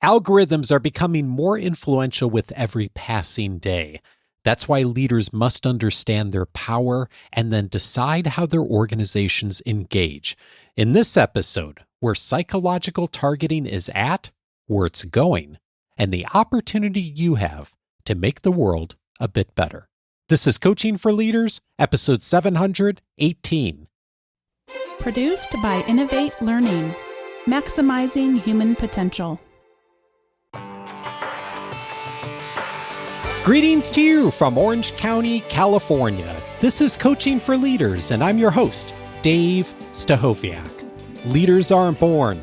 Algorithms are becoming more influential with every passing day. That's why leaders must understand their power and then decide how their organizations engage. In this episode, where psychological targeting is at, where it's going, and the opportunity you have to make the world a bit better. This is Coaching for Leaders, episode 718. Produced by Innovate Learning, maximizing human potential. Greetings to you from Orange County, California. This is Coaching for Leaders, and I'm your host, Dave Stachowiak. Leaders aren't born,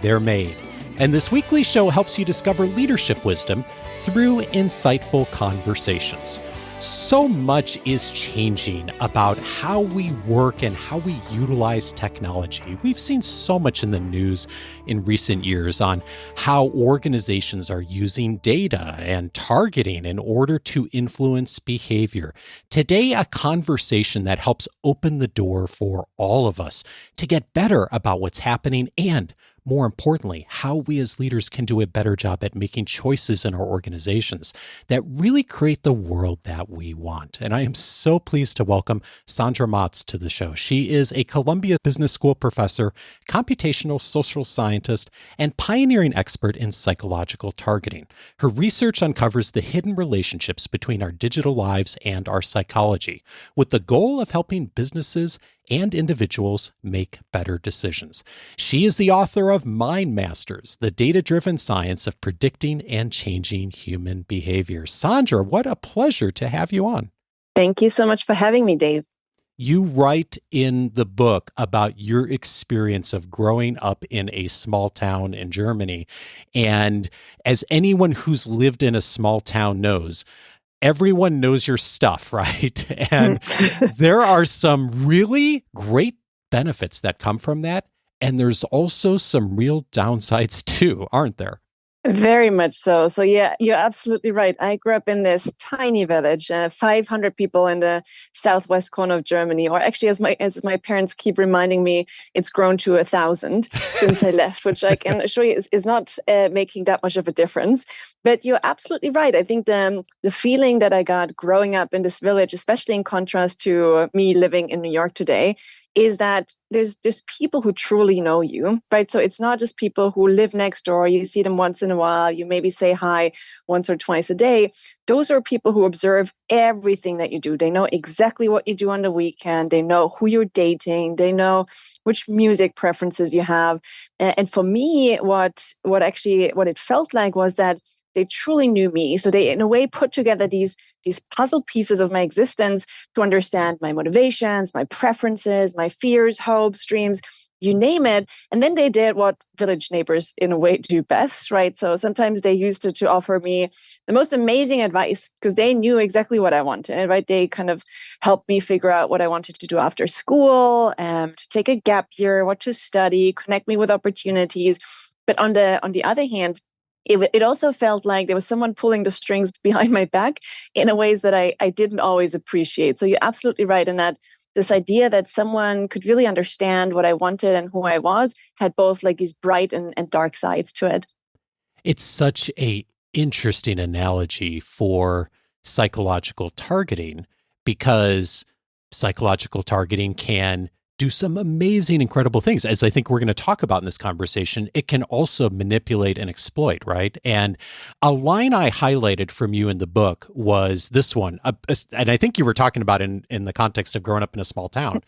they're made. And this weekly show helps you discover leadership wisdom through insightful conversations. So much is changing about how we work and how we utilize technology. We've seen so much in the news in recent years on how organizations are using data and targeting in order to influence behavior. Today, a conversation that helps open the door for all of us to get better about what's happening and, more importantly, how we as leaders can do a better job at making choices in our organizations that really create the world that we want. And I am so pleased to welcome Sandra Matz to the show. She is a Columbia Business School professor, computational social scientist, and pioneering expert in psychological targeting. Her research uncovers the hidden relationships between our digital lives and our psychology, with the goal of helping businesses and individuals make better decisions. She is the author of Mindmasters, the data-driven science of predicting and changing human behavior. Sandra, what a pleasure to have you on. Thank you so much for having me, Dave. You write in the book about your experience of growing up in a small town in Germany. And as anyone who's lived in a small town knows, everyone knows your stuff, right? And there are some really great benefits that come from that. And there's also some real downsides too, aren't there? Very much so. So yeah, you're absolutely right. I grew up in this tiny village, 500 people in the southwest corner of Germany, or actually, as my parents keep reminding me, it's grown to 1,000 since I left, which I can assure you is not making that much of a difference. But you're absolutely right. I think the feeling that I got growing up in this village, especially in contrast to me living in New York today, is that there's people who truly know you, right? So it's not just people who live next door. You see them once in a while. You maybe say hi once or twice a day. Those are people who observe everything that you do. They know exactly what you do on the weekend. They know who you're dating. They know which music preferences you have. And for me, what it felt like was that they truly knew me. So they, in a way, put together these puzzle pieces of my existence to understand my motivations, my preferences, my fears, hopes, dreams, you name it. And then they did what village neighbors, in a way, do best, right? So sometimes they used to offer me the most amazing advice because they knew exactly what I wanted, right? They kind of helped me figure out what I wanted to do after school, to take a gap year, what to study, connect me with opportunities. But on the other hand, it also felt like there was someone pulling the strings behind my back in a ways that I didn't always appreciate. So you're absolutely right in that this idea that someone could really understand what I wanted and who I was had both like these bright and dark sides to it. It's such a interesting analogy for psychological targeting because psychological targeting can do some amazing, incredible things. As I think we're going to talk about in this conversation, it can also manipulate and exploit, right? And a line I highlighted from you in the book was this one, and I think you were talking about in the context of growing up in a small town.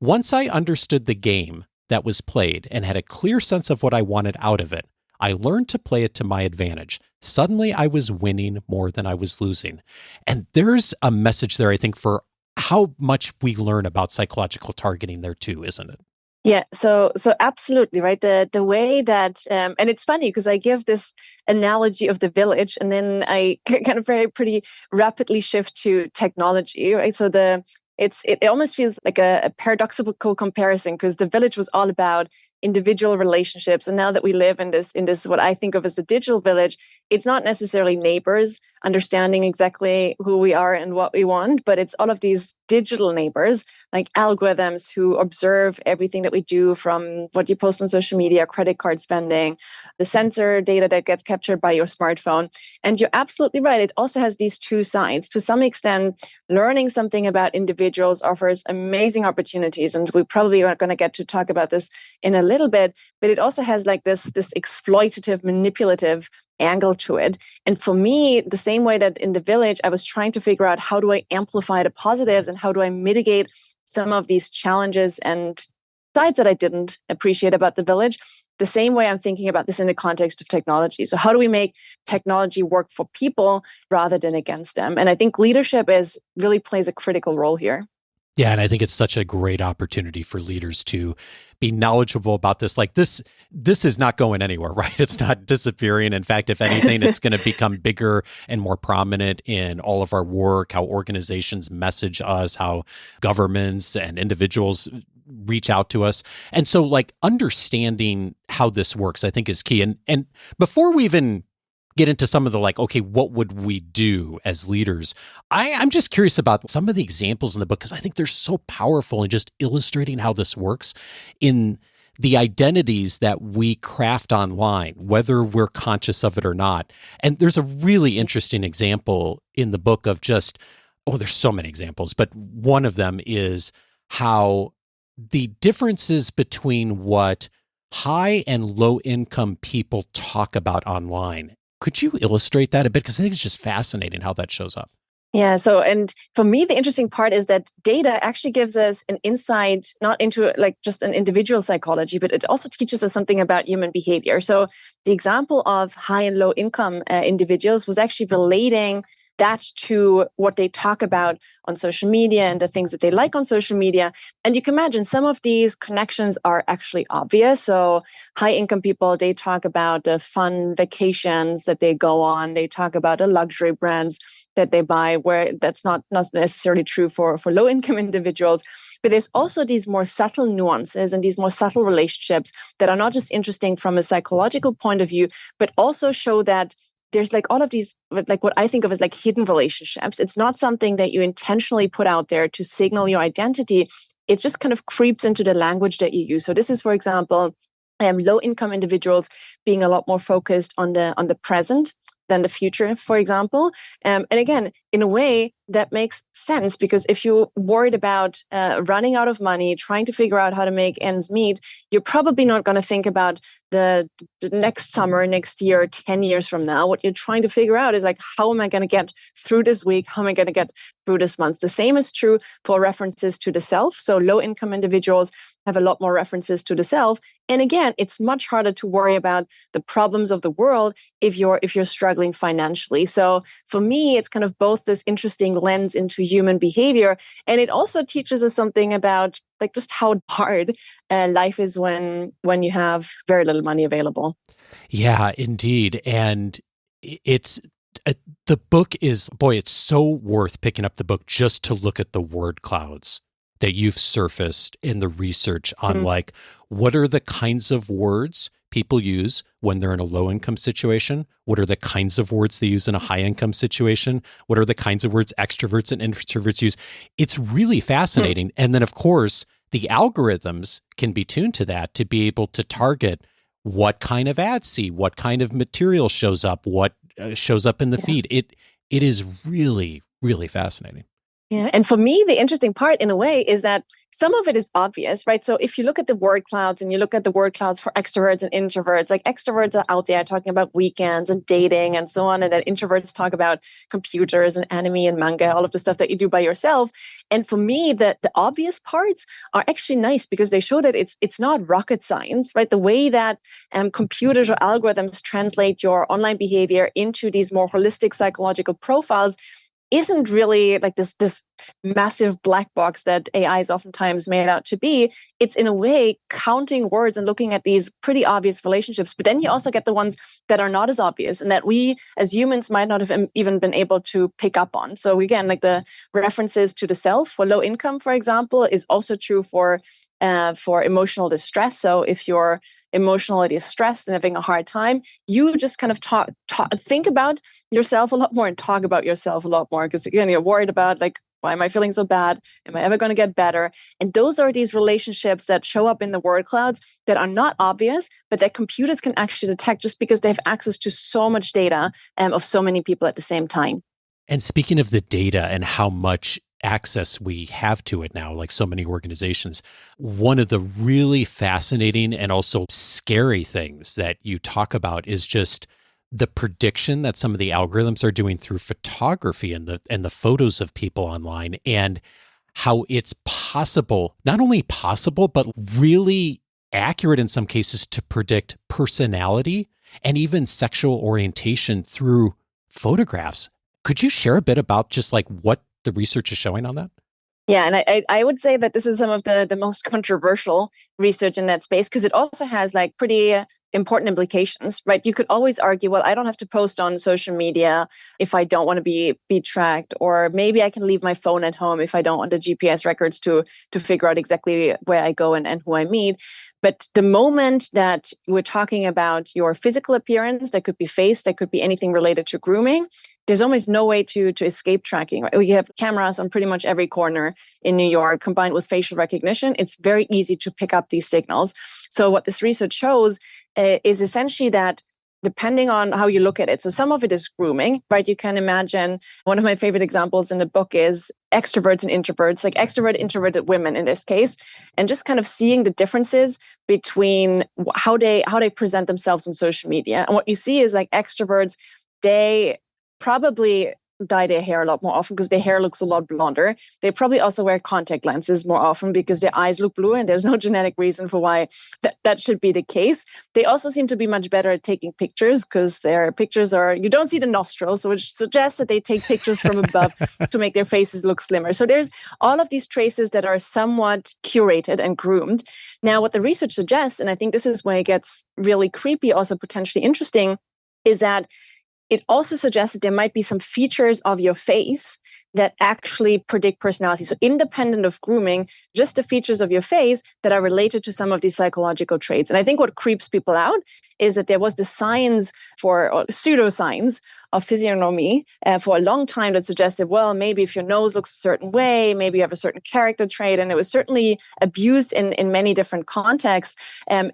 Once I understood the game that was played and had a clear sense of what I wanted out of it, I learned to play it to my advantage. Suddenly, I was winning more than I was losing. And there's a message there, I think, for how much we learn about psychological targeting there too, isn't it? Yeah, so absolutely, right? The way that, and it's funny because I give this analogy of the village, and then I kind of pretty rapidly shift to technology, right? So it almost feels like a paradoxical comparison because the village was all about individual relationships. And now that we live in this what I think of as a digital village, it's not necessarily neighbors understanding exactly who we are and what we want, but it's all of these digital neighbors, like algorithms who observe everything that we do, from what you post on social media, credit card spending, the sensor data that gets captured by your smartphone. And you're absolutely right. It also has these two sides. To some extent, learning something about individuals offers amazing opportunities. And we probably are going to get to talk about this in a little bit, but it also has like this exploitative, manipulative angle to it. And for me, the same way that in the village, I was trying to figure out how do I amplify the positives and how do I mitigate some of these challenges and sides that I didn't appreciate about the village. The same way I'm thinking about this in the context of technology. So how do we make technology work for people rather than against them? And I think leadership really plays a critical role here. Yeah, and I think it's such a great opportunity for leaders to be knowledgeable about this. Like this is not going anywhere, right? It's not disappearing. In fact, if anything, it's going to become bigger and more prominent in all of our work, how organizations message us, how governments and individuals reach out to us. And so like understanding how this works, I think is key. And before we even get into some of the like, okay, what would we do as leaders? I'm just curious about some of the examples in the book, because I think they're so powerful in just illustrating how this works in the identities that we craft online, whether we're conscious of it or not. And there's a really interesting example in the book of just, there's so many examples, but one of them is how the differences between what high and low income people talk about online. Could you illustrate that a bit? Because I think it's just fascinating how that shows up. Yeah. So, and for me, the interesting part is that data actually gives us an insight, not into like just an individual psychology, but it also teaches us something about human behavior. So the example of high and low income individuals was actually relating that to what they talk about on social media and the things that they like on social media. And you can imagine some of these connections are actually obvious. So high income people, they talk about the fun vacations that they go on. They talk about the luxury brands that they buy, where that's not necessarily true for low income individuals. But there's also these more subtle nuances and these more subtle relationships that are not just interesting from a psychological point of view, but also show that there's like all of these, like what I think of as like hidden relationships. It's not something that you intentionally put out there to signal your identity. It just kind of creeps into the language that you use. So this is, for example, low income individuals being a lot more focused on the present than the future, for example. And again, in a way that makes sense, because if you're worried about running out of money, trying to figure out how to make ends meet, you're probably not going to think about the next summer, next year, 10 years from now. What you're trying to figure out is like, how am I going to get through this week? How am I going to get through this month? The same is true for references to the self. So low income individuals have a lot more references to the self. And again, it's much harder to worry about the problems of the world if you're struggling financially. So for me, it's kind of both this interesting lens into human behavior, and it also teaches us something about like just how hard life is when you have very little money available. Yeah, indeed. And it's the book is, boy, it's so worth picking up the book just to look at the word clouds that you've surfaced in the research on like, what are the kinds of words people use when they're in a low income situation? What are the kinds of words they use in a high income situation? What are the kinds of words extroverts and introverts use? It's really fascinating. And then of course, the algorithms can be tuned to that to be able to target what kind of ads see, what kind of material shows up, what shows up in the feed. It is really, really fascinating. Yeah. And for me, the interesting part in a way is that some of it is obvious, right? So if you look at the word clouds and you look at the word clouds for extroverts and introverts, like extroverts are out there talking about weekends and dating and so on. And then introverts talk about computers and anime and manga, all of the stuff that you do by yourself. And for me, the obvious parts are actually nice because they show that it's not rocket science, right? The way that computers or algorithms translate your online behavior into these more holistic psychological profiles isn't really like this massive black box that AI is oftentimes made out to be. It's in a way counting words and looking at these pretty obvious relationships. But then you also get the ones that are not as obvious and that we as humans might not have even been able to pick up on. So again, like the references to the self for low income, for example, is also true for emotional distress. So if you're emotionally distressed and having a hard time, you just kind of think about yourself a lot more and talk about yourself a lot more, because again, you're worried about like, why am I feeling so bad? Am I ever going to get better? And those are these relationships that show up in the word clouds that are not obvious, but that computers can actually detect just because they have access to so much data of so many people at the same time. And speaking of the data and how much access we have to it now, like so many organizations, one of the really fascinating and also scary things that you talk about is just the prediction that some of the algorithms are doing through photography and the photos of people online, and how it's possible, not only possible, but really accurate in some cases to predict personality and even sexual orientation through photographs. Could you share a bit about just like what the research is showing on that? Yeah, and I would say that this is some of the most controversial research in that space, because it also has like pretty important implications, right? You could always argue, well, I don't have to post on social media if I don't want to be tracked, or maybe I can leave my phone at home if I don't want the GPS records to figure out exactly where I go and who I meet. But the moment that we're talking about your physical appearance, that could be face, that could be anything related to grooming, there's almost no way to escape tracking. Right? We have cameras on pretty much every corner in New York, combined with facial recognition. It's very easy to pick up these signals. So what this research shows is essentially that depending on how you look at it. So some of it is grooming, right? You can imagine, one of my favorite examples in the book is extroverts and introverts, like introverted women in this case, and just kind of seeing the differences between how they present themselves on social media. And what you see is like extroverts, they probably dye their hair a lot more often because their hair looks a lot blonder. They probably also wear contact lenses more often because their eyes look blue, and there's no genetic reason for why that should be the case. They also seem to be much better at taking pictures because their pictures you don't see the nostrils, so which suggests that they take pictures from above to make their faces look slimmer. So there's all of these traces that are somewhat curated and groomed. Now, what the research suggests, and I think this is where it gets really creepy, also potentially interesting, is that it also suggests that there might be some features of your face that actually predict personality. So independent of grooming, just the features of your face that are related to some of these psychological traits. And I think what creeps people out is that there was the signs or pseudoscience of physiognomy for a long time that suggested, well, maybe if your nose looks a certain way, maybe you have a certain character trait, and it was certainly abused in many different contexts.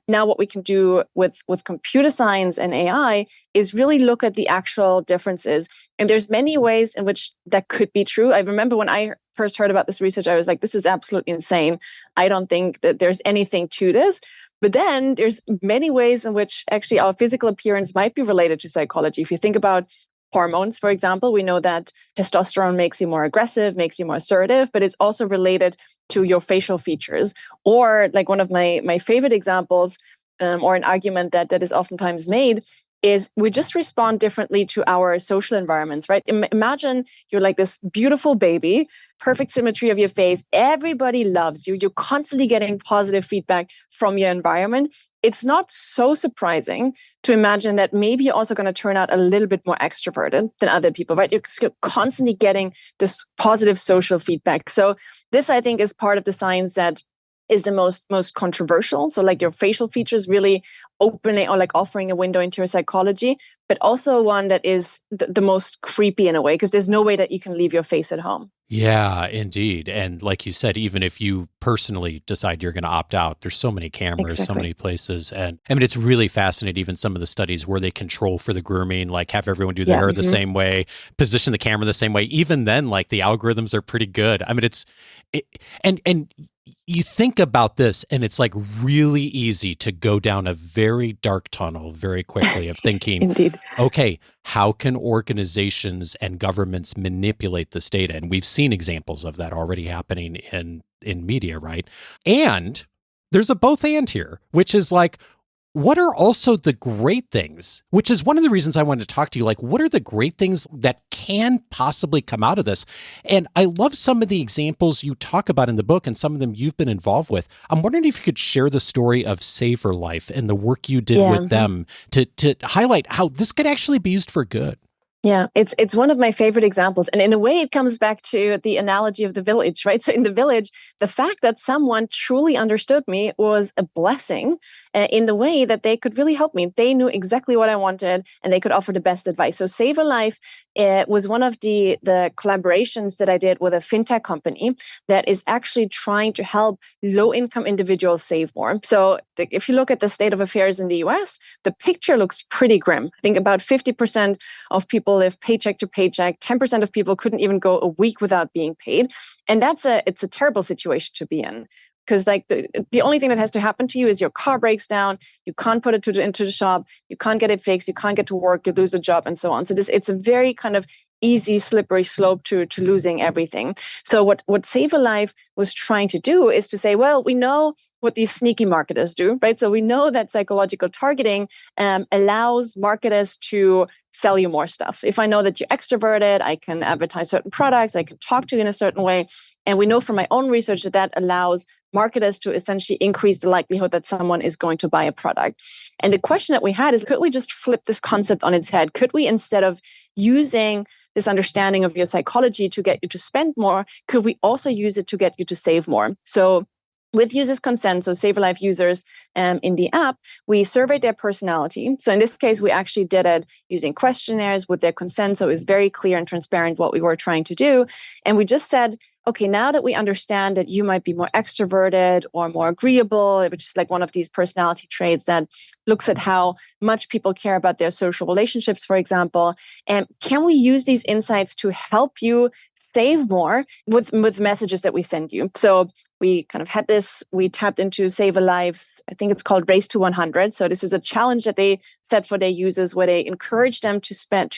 Now what we can do with computer science and AI is really look at the actual differences. And there's many ways in which that could be true. I remember when I first heard about this research, I was like, this is absolutely insane. I don't think that there's anything to this. But then there's many ways in which actually our physical appearance might be related to psychology. If you think about hormones, for example, we know that testosterone makes you more aggressive, makes you more assertive, but it's also related to your facial features. Or like one of my favorite examples, or an argument that is oftentimes made, is we just respond differently to our social environments, right? Imagine you're like this beautiful baby, perfect symmetry of your face. Everybody loves you. You're constantly getting positive feedback from your environment. It's not so surprising to imagine that maybe you're also going to turn out a little bit more extroverted than other people, right? You're constantly getting this positive social feedback. So this, I think, is part of the science that is the most controversial. So like your facial features really opening or like offering a window into your psychology, but also one that is the most creepy in a way, because there's no way that you can leave your face at home. Yeah, indeed. And like you said, even if you personally decide you're going to opt out, there's so many cameras, so many places. And I mean, it's really fascinating, even some of the studies where they control for the grooming, like have everyone do their hair the same way, position the camera the same way. Even then, like the algorithms are pretty good. I mean, and you think about this and it's like really easy to go down a very dark tunnel very quickly of thinking, Indeed. Okay, how can organizations and governments manipulate this data? And we've seen examples of that already happening in media, right? And there's a both and here, which is like, what are also the great things, which is one of the reasons I wanted to talk to you, like, what are the great things that can possibly come out of this? And I love some of the examples you talk about in the book and some of them you've been involved with. I'm wondering if you could share the story of Savor Life and the work you did with them to highlight how this could actually be used for good. Yeah, it's one of my favorite examples. And in a way, it comes back to the analogy of the village, right? So in the village, the fact that someone truly understood me was a blessing. in the way that they could really help me. They knew exactly what I wanted and they could offer the best advice. So Save a Life was one of the collaborations that I did with a fintech company that is actually trying to help low-income individuals save more. So if you look at the state of affairs in the US, the picture looks pretty grim. I think about 50% of people live paycheck to paycheck. 10% of people couldn't even go a week without being paid. And it's a terrible situation to be in. Because like the only thing that has to happen to you is your car breaks down, you can't put it into the shop, you can't get it fixed, you can't get to work, you lose the job, and so on. So it's a very kind of easy, slippery slope to losing everything. So what Save a Life was trying to do is to say, well, we know what these sneaky marketers do, right? So we know that psychological targeting allows marketers to sell you more stuff. If I know that you're extroverted, I can advertise certain products, I can talk to you in a certain way. And we know from my own research that allows marketers to essentially increase the likelihood that someone is going to buy a product. And the question that we had is, could we just flip this concept on its head? Could we, instead of using this understanding of your psychology to get you to spend more, could we also use it to get you to save more? So with users' consent, so Save a Life users in the app, we surveyed their personality. So in this case, we actually did it using questionnaires with their consent. So it was very clear and transparent what we were trying to do. And we just said, okay, now that we understand that you might be more extroverted or more agreeable, which is like one of these personality traits that looks at how much people care about their social relationships, for example, and can we use these insights to help you save more with messages that we send you? So we kind of had this, we tapped into Save a Life's, I think it's called Race to 100. So this is a challenge that they set for their users where they encourage them to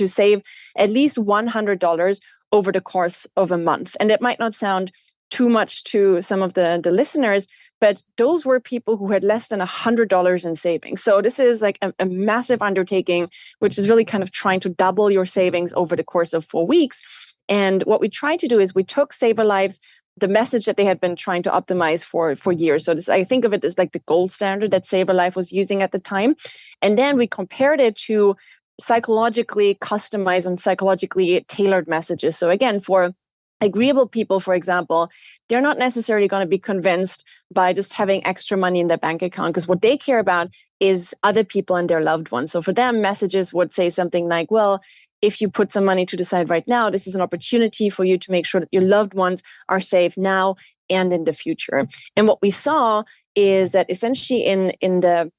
save at least $100 over the course of a month. And it might not sound too much to some of the listeners, but those were people who had less than $100 in savings. So this is like a massive undertaking, which is really kind of trying to double your savings over the course of 4 weeks. And what we tried to do is we took Save a Life's, the message that they had been trying to optimize for years. So this, I think of it as like the gold standard that Save a Life was using at the time. And then we compared it to psychologically customized and psychologically tailored messages. So again, for agreeable people, for example, they're not necessarily going to be convinced by just having extra money in their bank account, because what they care about is other people and their loved ones. So for them, messages would say something like, well, if you put some money to the side right now, this is an opportunity for you to make sure that your loved ones are safe now and in the future. And what we saw is that essentially in the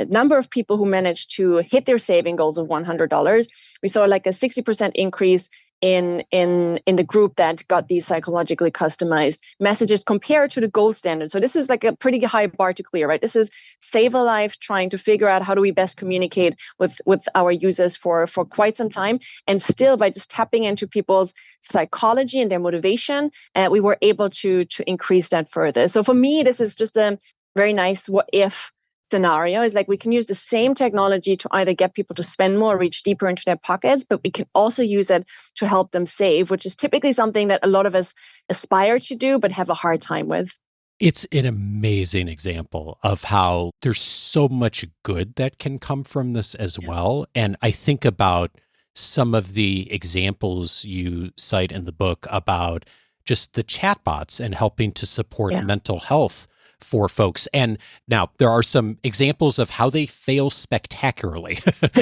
number of people who managed to hit their saving goals of $100, we saw like a 60% increase in the group that got these psychologically customized messages compared to the gold standard. So this is like a pretty high bar to clear, right? This is Save a Life trying to figure out how do we best communicate with our users for quite some time. And still, by just tapping into people's psychology and their motivation, we were able to increase that further. So for me, this is just a very nice what if scenario. Is like we can use the same technology to either get people to spend more, reach deeper into their pockets, but we can also use it to help them save, which is typically something that a lot of us aspire to do, but have a hard time with. It's an amazing example of how there's so much good that can come from this as well. And I think about some of the examples you cite in the book about just the chatbots and helping to support mental health for folks. And now there are some examples of how they fail spectacularly,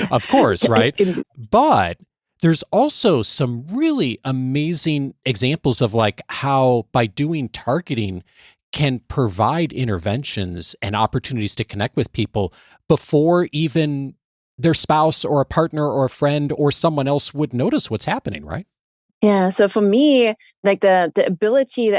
of course, right? But there's also some really amazing examples of like how by doing targeting can provide interventions and opportunities to connect with people before even their spouse or a partner or a friend or someone else would notice what's happening, right? Yeah. So for me, like the ability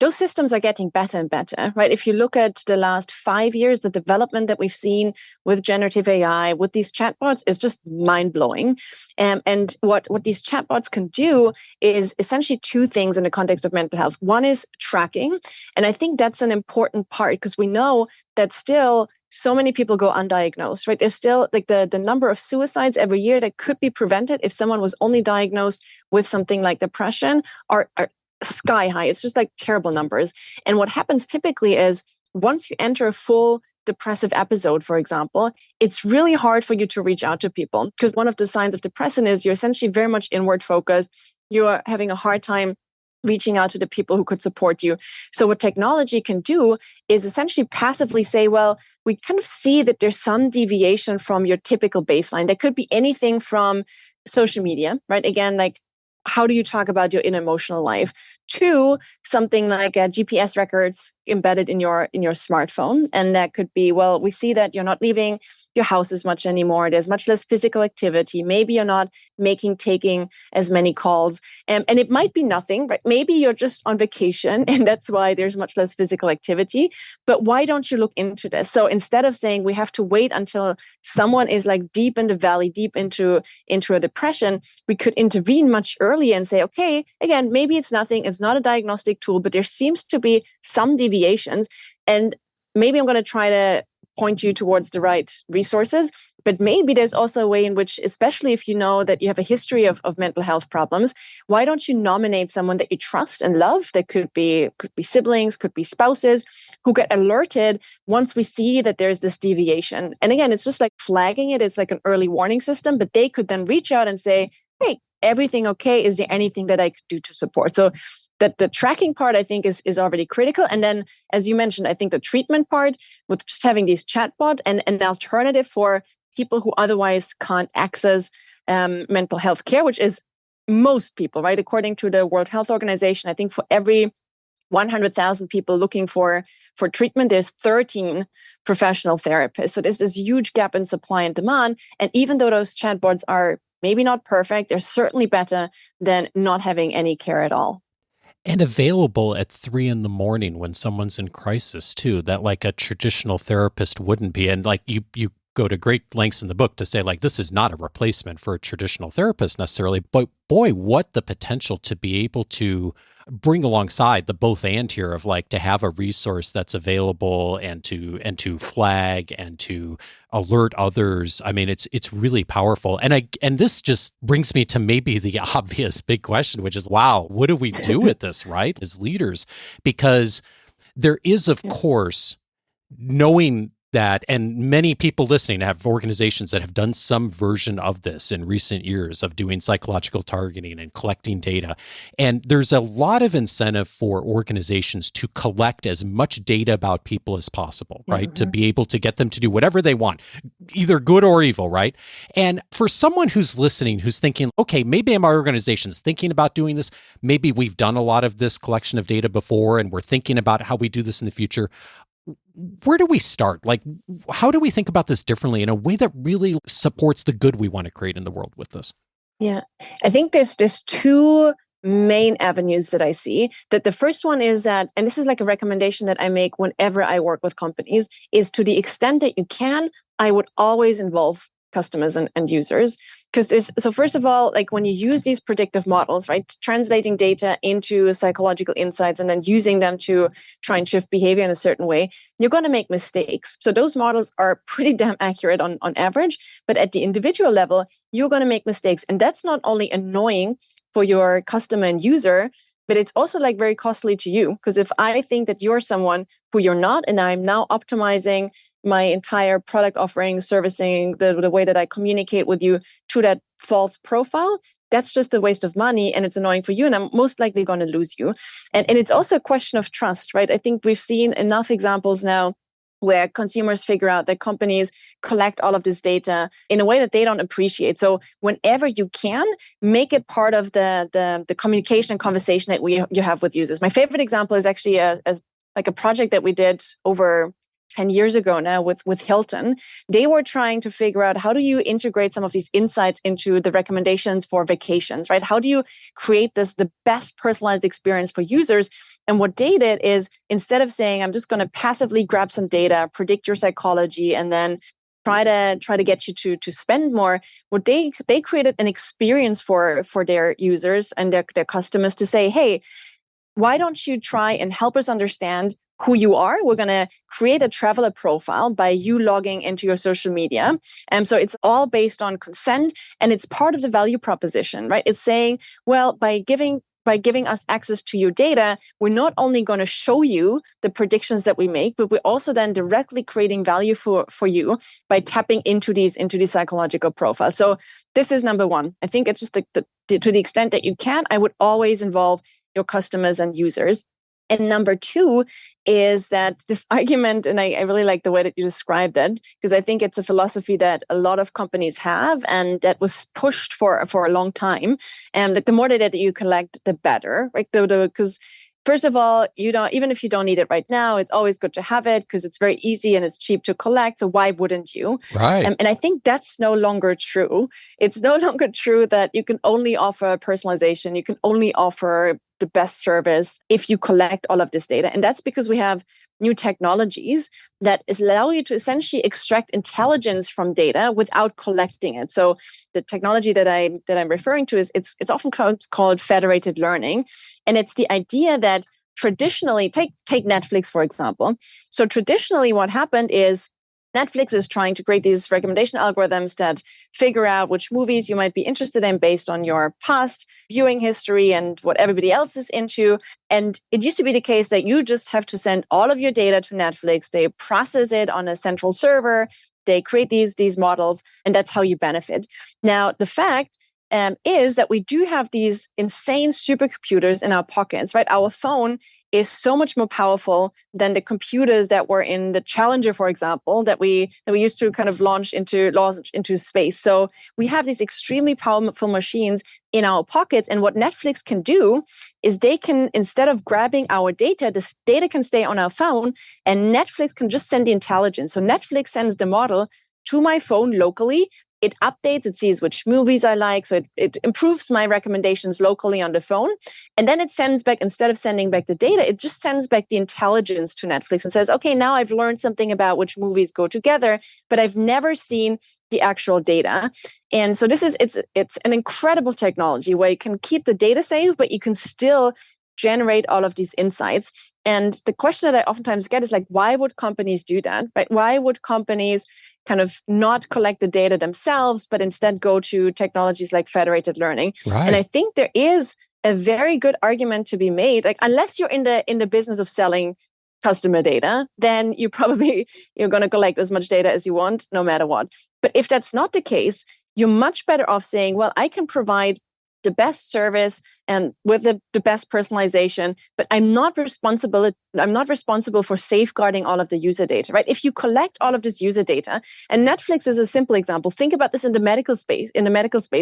those systems are getting better and better, right? If you look at the last 5 years, the development that we've seen with generative AI, with these chatbots is just mind blowing. And what these chatbots can do is essentially two things in the context of mental health. One is tracking. And I think that's an important part because we know that still so many people go undiagnosed, right? There's still like the number of suicides every year that could be prevented if someone was only diagnosed with something like depression are sky high. It's just like terrible numbers. And what happens typically is once you enter a full depressive episode, for example, it's really hard for you to reach out to people because one of the signs of depression is you're essentially very much inward focused. You're having a hard time reaching out to the people who could support you. So what technology can do is essentially passively say, well, we kind of see that there's some deviation from your typical baseline. That could be anything from social media, right? Again, like how do you talk about your inner emotional life, to something like GPS records embedded in your smartphone. And that could be, well, we see that you're not leaving your house as much anymore. There's much less physical activity. Maybe you're not taking as many calls. And it might be nothing, right? Maybe you're just on vacation and that's why there's much less physical activity. But why don't you look into this? So instead of saying we have to wait until someone is like deep in the valley, deep into a depression, we could intervene much earlier and say, okay, again, maybe it's nothing. It's not a diagnostic tool, but there seems to be some deviations. And maybe I'm going to try to point you towards the right resources. But maybe there's also a way in which, especially if you know that you have a history of mental health problems, why don't you nominate someone that you trust and love? That could be siblings, could be spouses, who get alerted once we see that there's this deviation. And again, it's just like flagging it. It's like an early warning system, but they could then reach out and say, hey, everything okay? Is there anything that I could do to support? So that the tracking part, I think, is already critical. And then, as you mentioned, I think the treatment part with just having these chatbot and an alternative for people who otherwise can't access mental health care, which is most people, right? According to the World Health Organization, I think for every 100,000 people looking for treatment, there's 13 professional therapists. So there's this huge gap in supply and demand. And even though those chatbots are maybe not perfect, they're certainly better than not having any care at all. And available at 3 a.m. when someone's in crisis too, that like a traditional therapist wouldn't be. And like you go to great lengths in the book to say like, this is not a replacement for a traditional therapist necessarily, but boy, what the potential to be able to bring alongside the both and here of like to have a resource that's available and to flag and to alert others. I mean, it's really powerful. And this just brings me to maybe the obvious big question, which is, wow, what do we do with this, right? As leaders, because there is, of course, knowing that, and many people listening have organizations that have done some version of this in recent years of doing psychological targeting and collecting data. And there's a lot of incentive for organizations to collect as much data about people as possible, right? Mm-hmm. To be able to get them to do whatever they want, either good or evil, right? And for someone who's listening, who's thinking, okay, maybe my organization's thinking about doing this. Maybe we've done a lot of this collection of data before and we're thinking about how we do this in the future. Where do we start? Like, how do we think about this differently in a way that really supports the good we want to create in the world with this? Yeah, I think there's two main avenues that I see. That the first one is that, and this is like a recommendation that I make whenever I work with companies, is to the extent that you can, I would always involve customers and users. So first of all, like when you use these predictive models, right, translating data into psychological insights and then using them to try and shift behavior in a certain way, you're going to make mistakes. So those models are pretty damn accurate on average, but at the individual level, you're going to make mistakes. And that's not only annoying for your customer and user, but it's also like very costly to you. Because if I think that you're someone who you're not, and I'm now optimizing my entire product offering, servicing, the way that I communicate with you to that false profile, that's just a waste of money and it's annoying for you. And I'm most likely going to lose you. And it's also a question of trust, right? I think we've seen enough examples now where consumers figure out that companies collect all of this data in a way that they don't appreciate. So whenever you can, make it part of the communication and conversation that you have with users. My favorite example is actually a project that we did over 10 years ago now with Hilton. They were trying to figure out, how do you integrate some of these insights into the recommendations for vacations, right? How do you create the best personalized experience for users? And what they did is, instead of saying, I'm just going to passively grab some data, predict your psychology, and then try to get you to spend more, what they created an experience for their users and their customers to say, hey, why don't you try and help us understand who you are? We're going to create a traveler profile by you logging into your social media. And so it's all based on consent, and it's part of the value proposition, right? It's saying, well, by giving us access to your data, we're not only going to show you the predictions that we make, but we're also then directly creating value for you by tapping into these psychological profiles. So this is number one. I think it's just to the extent that you can, I would always involve your customers and users. And number two is that this argument, and I really like the way that you described it, because I think it's a philosophy that a lot of companies have and that was pushed for a long time. And that the more data that you collect, the better, right? Because first of all, even if you don't need it right now, it's always good to have it because it's very easy and it's cheap to collect. So why wouldn't you? Right. And I think that's no longer true. It's no longer true that you can only offer personalization. You can only offer the best service if you collect all of this data. And that's because we have new technologies that allow you to essentially extract intelligence from data without collecting it. So the technology that I'm referring to is it's often called federated learning. And it's the idea that traditionally, take Netflix, for example. So traditionally what happened is Netflix is trying to create these recommendation algorithms that figure out which movies you might be interested in based on your past viewing history and what everybody else is into. And it used to be the case that you just have to send all of your data to Netflix. They process it on a central server. They create these models, and that's how you benefit. Now, the fact is that we do have these insane supercomputers in our pockets, right? Our phone is so much more powerful than the computers that were in the Challenger, for example, that we used to kind of launch into space. So we have these extremely powerful machines in our pockets. And what Netflix can do is they can, instead of grabbing our data, this data can stay on our phone, and Netflix can just send the intelligence. So Netflix sends the model to my phone locally. It updates, it sees which movies I like. So it improves my recommendations locally on the phone. And then it sends back, instead of sending back the data, it just sends back the intelligence to Netflix and says, okay, now I've learned something about which movies go together, but I've never seen the actual data. And so it's an incredible technology where you can keep the data safe, but you can still generate all of these insights. And the question that I oftentimes get is like, why would companies do that, right? Why would companies kind of not collect the data themselves, but instead go to technologies like federated learning? Right. And I think there is a very good argument to be made. Like, unless you're in the business of selling customer data, then you're going to collect as much data as you want, no matter what. But if that's not the case, you're much better off saying, well, I can provide the best service and with the best personalization, but I'm not responsible for safeguarding all of the user data, right? If you collect all of this user data, and Netflix is a simple example, think about this in the medical space,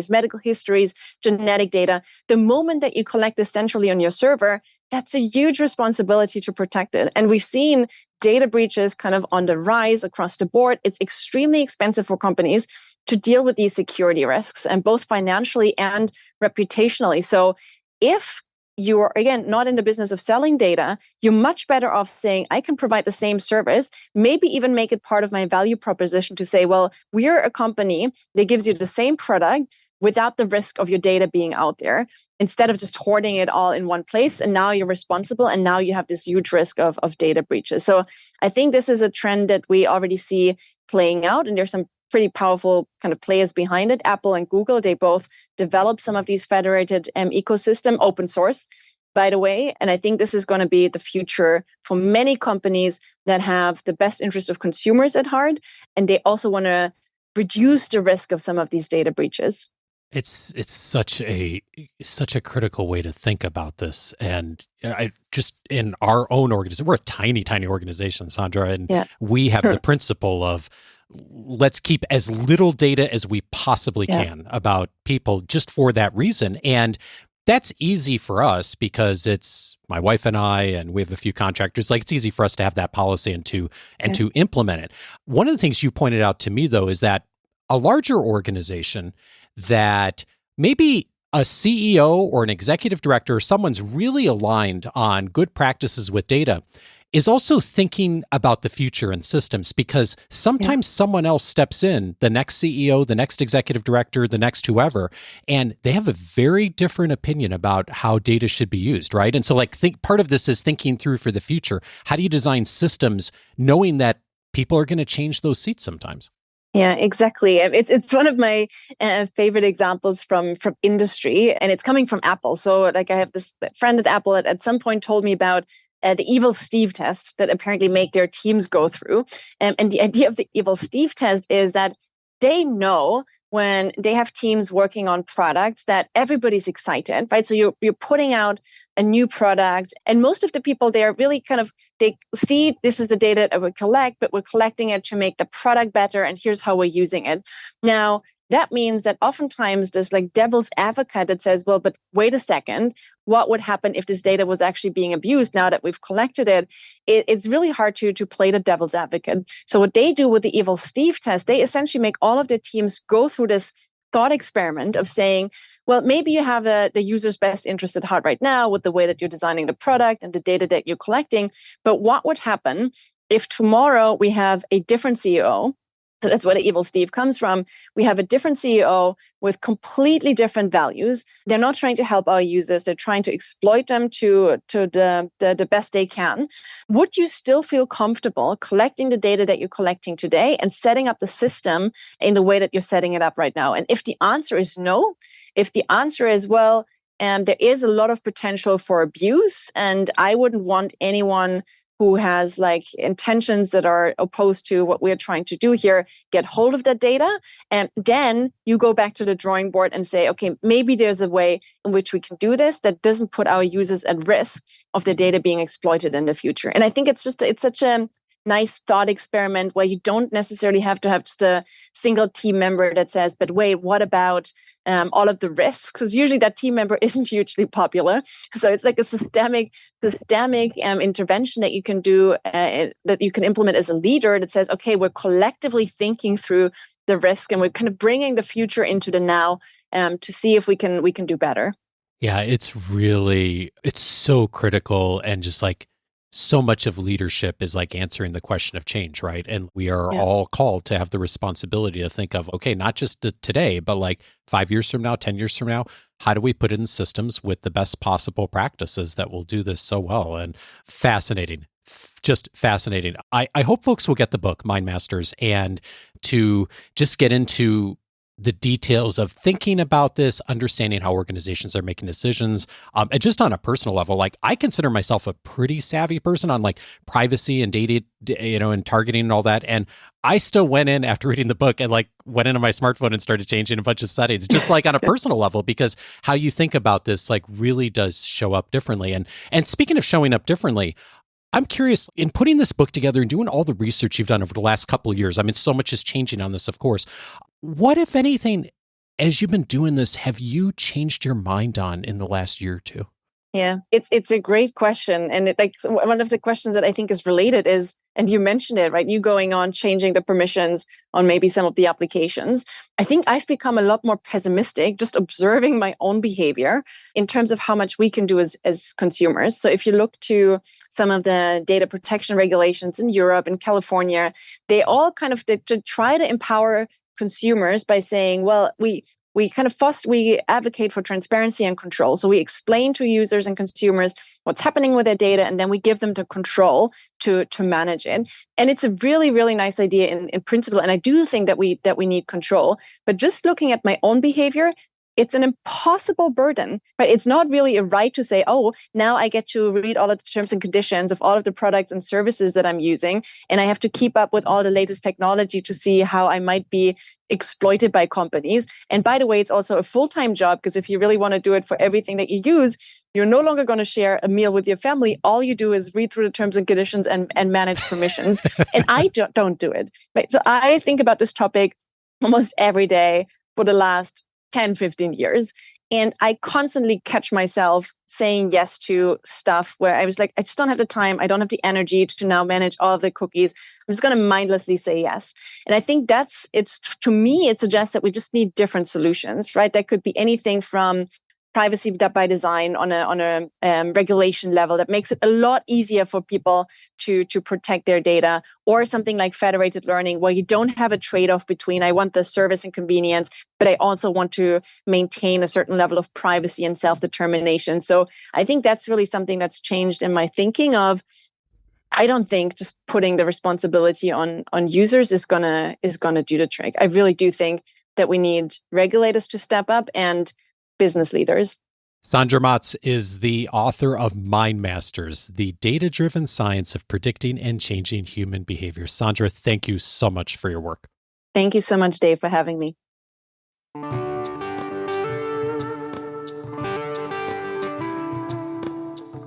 medical histories, genetic data. The moment that you collect this centrally on your server, that's a huge responsibility to protect it. And we've seen data breaches kind of on the rise across the board. It's extremely expensive for companies to deal with these security risks, and both financially and reputationally. So if you're, again, not in the business of selling data, you're much better off saying, I can provide the same service, maybe even make it part of my value proposition to say, well, we're a company that gives you the same product without the risk of your data being out there, instead of just hoarding it all in one place. And now you're responsible, and now you have this huge risk of data breaches. So I think this is a trend that we already see playing out, and there's some pretty powerful kind of players behind it. Apple and Google, they both develop some of these federated ecosystem, open source, by the way. And I think this is going to be the future for many companies that have the best interest of consumers at heart. And they also want to reduce the risk of some of these data breaches. It's such a critical way to think about this. And I just, in our own organization, we're a tiny organization, Sandra, and we have the principle of, let's keep as little data as we possibly can about people, just for that reason. And that's easy for us because it's my wife and I, and we have a few contractors. Like, it's easy for us to have that policy and to implement it. One of the things you pointed out to me, though, is that a larger organization that maybe a CEO or an executive director, someone's really aligned on good practices with data, is also thinking about the future and systems, because sometimes someone else steps in, the next CEO, the next executive director, the next whoever, and they have a very different opinion about how data should be used, right? And so part of this is thinking through for the future. How do you design systems knowing that people are going to change those seats sometimes? Yeah, exactly. It's one of my favorite examples from industry, and it's coming from Apple. So I have this friend at Apple at some point told me about the evil Steve test that apparently make their teams go through. And the idea of the evil Steve test is that they know when they have teams working on products that everybody's excited, right? So you're putting out a new product. And most of the people, they are really they see this is the data that we collect, but we're collecting it to make the product better. And here's how we're using it. Now, that means that oftentimes there's like devil's advocate that says, well, but wait a second, what would happen if this data was actually being abused now that we've collected it? It's really hard to play the devil's advocate. So what they do with the Evil Steve test, they essentially make all of their teams go through this thought experiment of saying, well, maybe you have the user's best interest at heart right now with the way that you're designing the product and the data that you're collecting. But what would happen if tomorrow we have a different CEO? So that's where the Evil Steve comes from. We have a different CEO with completely different values. They're not trying to help our users. They're trying to exploit them to the best they can. Would you still feel comfortable collecting the data that you're collecting today and setting up the system in the way that you're setting it up right now? And if the answer is no, if the answer is, well, there is a lot of potential for abuse, and I wouldn't want anyone who has like intentions that are opposed to what we're trying to do here, get hold of that data. And then you go back to the drawing board and say, okay, maybe there's a way in which we can do this that doesn't put our users at risk of the data being exploited in the future. And I think it's such a nice thought experiment where you don't necessarily have to have just a single team member that says, but wait, what about all of the risks? Because usually that team member isn't hugely popular. So it's like a systemic intervention that you can do, that you can implement as a leader that says, okay, we're collectively thinking through the risk and we're kind of bringing the future into the now to see if we can do better. Yeah, it's so critical, and just like so much of leadership is like answering the question of change, right? And we are all called to have the responsibility to think of, okay, not just today, but like 5 years from now, 10 years from now, how do we put it in systems with the best possible practices that will do this so well? And fascinating, just fascinating. I hope folks will get the book, Mindmasters, and to just get into the details of thinking about this, understanding how organizations are making decisions, and just on a personal level. Like, I consider myself a pretty savvy person on like privacy and data, and targeting and all that. And I still went in after reading the book and like went into my smartphone and started changing a bunch of settings, just like on a personal level, because how you think about this like really does show up differently. And speaking of showing up differently, I'm curious, in putting this book together and doing all the research you've done over the last couple of years, I mean, so much is changing on this, of course. What, if anything, as you've been doing this, have you changed your mind on in the last year or two? Yeah, it's a great question. And one of the questions that I think is related is, and you mentioned it, right? You going on changing the permissions on maybe some of the applications. I think I've become a lot more pessimistic just observing my own behavior in terms of how much we can do as consumers. So if you look to some of the data protection regulations in Europe and California, they all they try to empower consumers by saying, well, we advocate for transparency and control. So we explain to users and consumers what's happening with their data, and then we give them the control to manage it. And it's a really, really nice idea in principle. And I do think that we need control. But just looking at my own behavior, it's an impossible burden, right? It's not really a right to say, oh, now I get to read all of the terms and conditions of all of the products and services that I'm using, and I have to keep up with all the latest technology to see how I might be exploited by companies. And by the way, it's also a full-time job, because if you really want to do it for everything that you use, you're no longer going to share a meal with your family. All you do is read through the terms and conditions and manage permissions. And I don't do it, right? So I think about this topic almost every day for the last 10, 15 years. And I constantly catch myself saying yes to stuff where I was like, I just don't have the time. I don't have the energy to now manage all of the cookies. I'm just going to mindlessly say yes. And I think to me, it suggests that we just need different solutions, right? That could be anything from privacy by design on a regulation level that makes it a lot easier for people to protect their data, or something like federated learning, where you don't have a trade-off between I want the service and convenience, but I also want to maintain a certain level of privacy and self-determination. So I think that's really something that's changed in my thinking of, I don't think just putting the responsibility on users is gonna do the trick. I really do think that we need regulators to step up and business leaders. Sandra Matz is the author of Mindmasters, the data-driven science of predicting and changing human behavior. Sandra, thank you so much for your work. Thank you so much, Dave, for having me.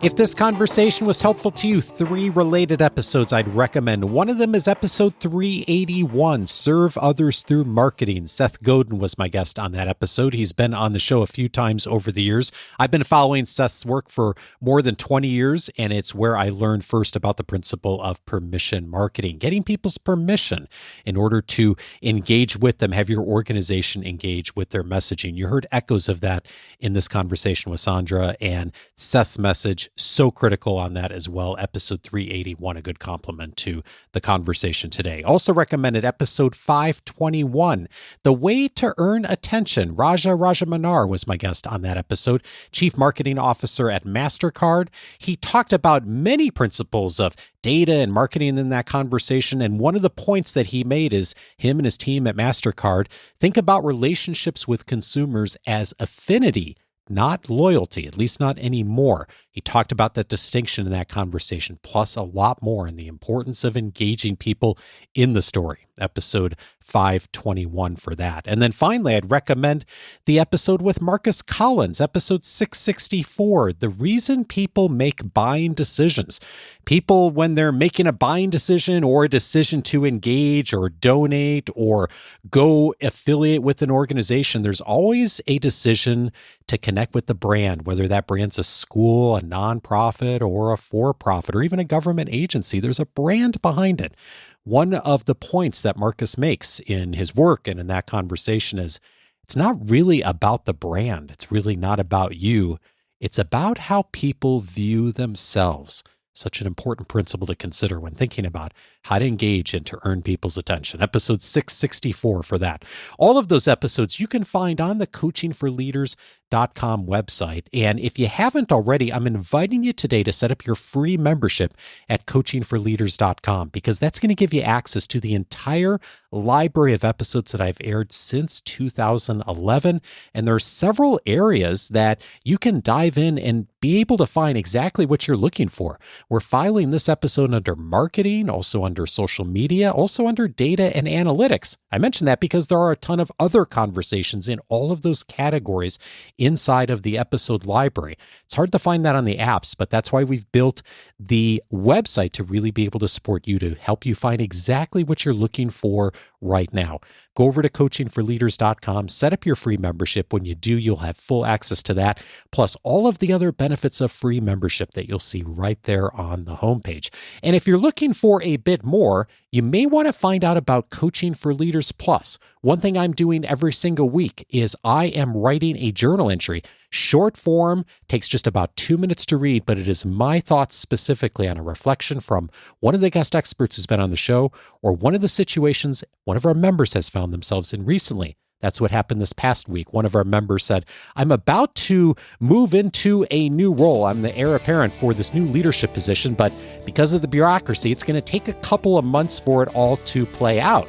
If this conversation was helpful to you, 3 related episodes I'd recommend. One of them is episode 381, Serve Others Through Marketing. Seth Godin was my guest on that episode. He's been on the show a few times over the years. I've been following Seth's work for more than 20 years, and it's where I learned first about the principle of permission marketing, getting people's permission in order to engage with them, have your organization engage with their messaging. You heard echoes of that in this conversation with Sandra, and Seth's message so critical on that as well. Episode 381, a good complement to the conversation today. Also recommended episode 521, The Way to Earn Attention. Raja Rajamanar was my guest on that episode, Chief Marketing Officer at MasterCard. He talked about many principles of data and marketing in that conversation. And one of the points that he made is him and his team at MasterCard think about relationships with consumers as affinity, not loyalty, at least not anymore. He talked about that distinction in that conversation, plus a lot more, and the importance of engaging people in the story. Episode 521 for that. And then finally, I'd recommend the episode with Marcus Collins, episode 664, The Reason People Make Buying Decisions. People, when they're making a buying decision or a decision to engage or donate or go affiliate with an organization, there's always a decision to connect with the brand, whether that brand's a school, a nonprofit, or a for-profit, or even a government agency. There's a brand behind it. One of the points that Marcus makes in his work and in that conversation is it's not really about the brand. It's really not about you. It's about how people view themselves. Such an important principle to consider when thinking about how to engage and to earn people's attention. Episode 664 for that. All of those episodes you can find on the coachingforleaders.com website. And if you haven't already, I'm inviting you today to set up your free membership at coachingforleaders.com, because that's going to give you access to the entire library of episodes that I've aired since 2011. And there are several areas that you can dive in and be able to find exactly what you're looking for. We're filing this episode under marketing, also under social media, also under data and analytics. I mention that because there are a ton of other conversations in all of those categories inside of the episode library. It's hard to find that on the apps, but that's why we've built the website to really be able to support you, to help you find exactly what you're looking for right now. Go over to coachingforleaders.com, set up your free membership. When you do, you'll have full access to that, plus all of the other benefits of free membership that you'll see right there on the homepage. And if you're looking for a bit more, you may want to find out about Coaching for Leaders Plus. One thing I'm doing every single week is I am writing a journal entry. Short form, takes just about 2 minutes to read, but it is my thoughts specifically on a reflection from one of the guest experts who's been on the show, or one of the situations one of our members has found themselves in recently. That's what happened this past week. One of our members said, I'm about to move into a new role. I'm the heir apparent for this new leadership position, but because of the bureaucracy, it's going to take a couple of months for it all to play out.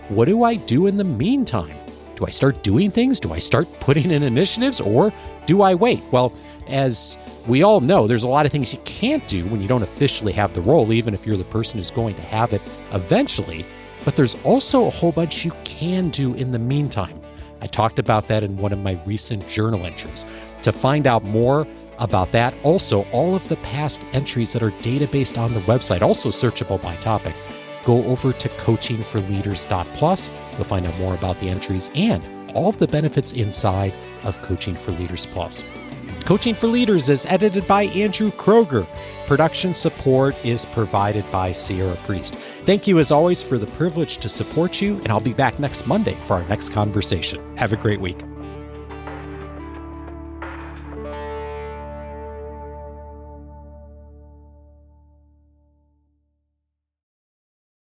What do I do in the meantime? Do I start doing things? Do I start putting in initiatives, or do I wait? Well, as we all know, there's a lot of things you can't do when you don't officially have the role, even if you're the person who's going to have it eventually. But there's also a whole bunch you can do in the meantime. I talked about that in one of my recent journal entries. To find out more about that, also all of the past entries that are data-based on the website, also searchable by topic, go over to coachingforleaders.plus. You'll find out more about the entries and all of the benefits inside of Coaching for Leaders Plus. Coaching for Leaders is edited by Andrew Kroger. Production support is provided by Sierra Priest. Thank you, as always, for the privilege to support you, and I'll be back next Monday for our next conversation. Have a great week.